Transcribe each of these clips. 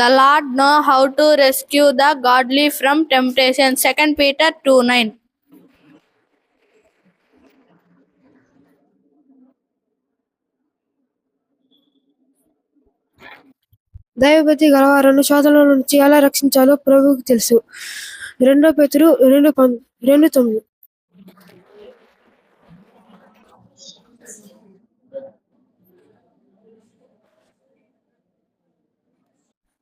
The Lord knows how to rescue the godly from temptation. 2 Peter 2:9. దైవభక్తి గలవారను శోధనల నుంచి ఎలా రక్షించాలో ప్రభువుకు తెలుసు. 2 పేతురు 2:9.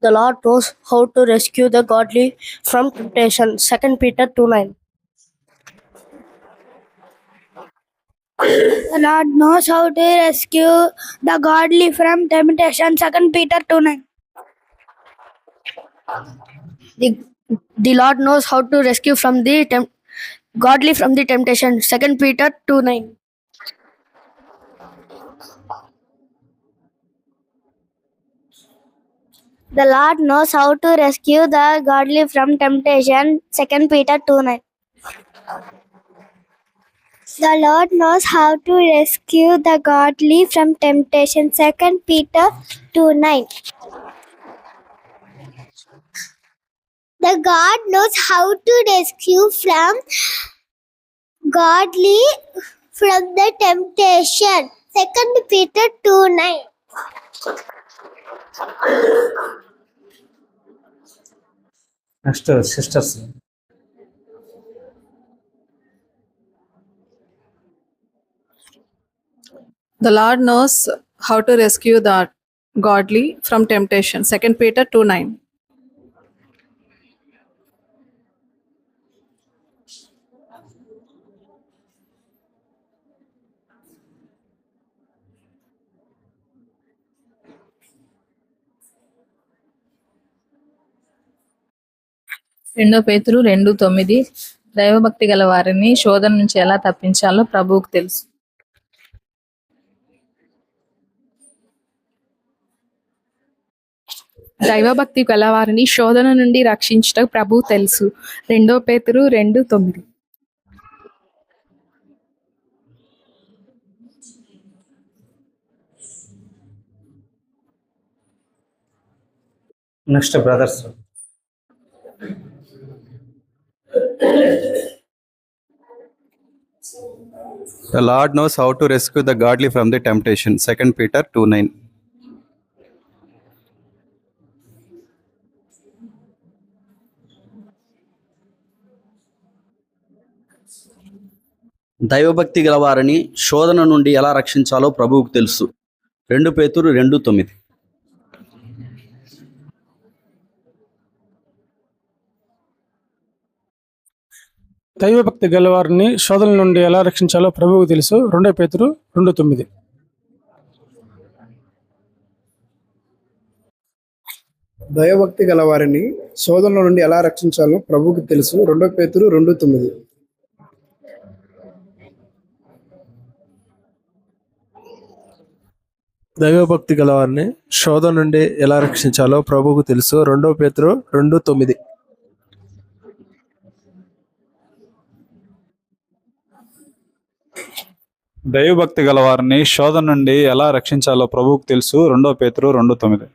The Lord knows how to rescue the godly from temptation. 2 Peter 2:9. The Lord knows how to rescue the godly from temptation. 2 Peter 2:9. The Lord knows how to rescue from the godly from the temptation. 2 Peter 2:9. The Lord knows how to rescue the godly from temptation. 2 Peter 2:9. The Lord knows how to rescue the godly from temptation. 2 Peter 2:9. The God knows how to rescue from godly from the temptation. 2 Peter 2:9. Next sisters. The Lord knows how to rescue the godly from temptation. 2 Peter 2:9. రెండో పేతురు 2:9. దైవభక్తి గల వారిని శోధన నుంచి ఎలా తప్పించాలో ప్రభువుకు తెలుసు. దైవభక్తి గలవారిని శోధన నుండి రక్షించుటకు ప్రభువు తెలుసు. 2 పేతురు 2:9. Next brothers. The Lord knows how to rescue the godly from the temptation. 2 Peter 2:9. దైవభక్తి గల వారిని శోధన నుండి ఎలా రక్షించాలో ప్రభువుకు తెలుసు. 2 పేతురు 2:9. దైవభక్తి గలవారిని శోధన నుండి ఎలా రక్షించాలో ప్రభువుకు తెలుసు. 2 పేతురు 2:9. దైవభక్తి గలవారిని శోధనల నుండి ఎలా రక్షించాలో ప్రభువుకు తెలుసు. 2 పేతురు 2:9. దైవభక్తి గలవారిని శోధన నుండి ఎలా రక్షించాలో ప్రభువుకు తెలుసు. 2 పేతురు 2:9. దైవభక్తి గలవారిని శోధన నుండి ఎలా రక్షించాలో ప్రభువుకు తెలుసు. 2 పేతురు 2:9.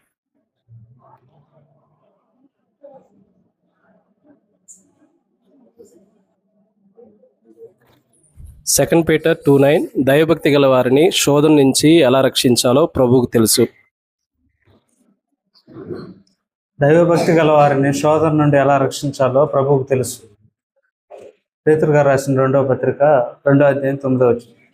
Second Peter 2:9. దైవభక్తి గల వారిని శోధన నుంచి ఎలా రక్షించాలో ప్రభువుకు తెలుసు. దైవభక్తి గల వారిని శోధన నుండి ఎలా రక్షించాలో ప్రభువుకు తెలుసు. పేతురు గారు రాసిన 2వ పత్రిక 2వ అధ్యాయం 9వ వచనం.